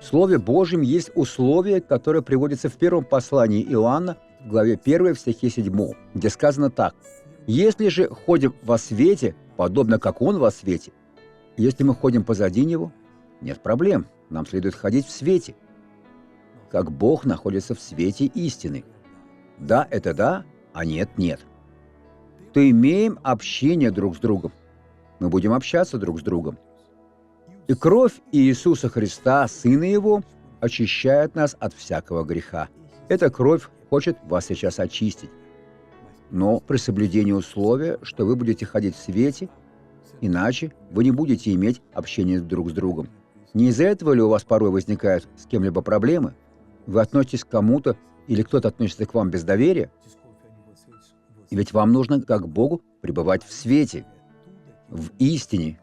В Слове Божьем есть условие, которое приводится в первом послании Иоанна, в главе 1, в стихе 7, где сказано так: «Если же ходим во свете, подобно как Он во свете, если мы ходим позади Него, нет проблем, нам следует ходить в свете, как Бог находится в свете истины. Да – это да, а нет – нет. То имеем общение друг с другом. Мы будем общаться друг с другом. И кровь Иисуса Христа, Сына Его, очищает нас от всякого греха. Эта кровь хочет вас сейчас очистить. Но при соблюдении условия, что вы будете ходить в свете, иначе вы не будете иметь общения друг с другом. Не из-за этого ли у вас порой возникают с кем-либо проблемы? Вы относитесь к кому-то или кто-то относится к вам без доверия? И ведь вам нужно, как Богу, пребывать в свете, в истине.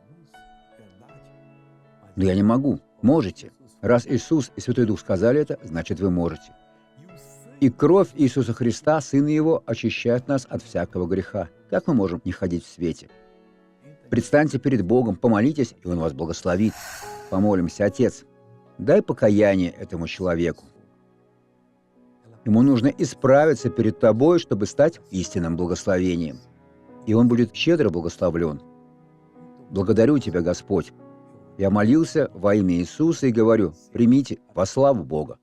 Но я не могу. Можете. Раз Иисус и Святой Дух сказали это, значит, вы можете. И кровь Иисуса Христа, Сына Его, очищает нас от всякого греха. Как мы можем не ходить в свете? Предстаньте перед Богом, помолитесь, и Он вас благословит. Помолимся: Отец, дай покаяние этому человеку. Ему нужно исправиться перед Тобой, чтобы стать истинным благословением. И он будет щедро благословлен. Благодарю Тебя, Господь. Я молился во имя Иисуса и говорю: примите во славу Бога.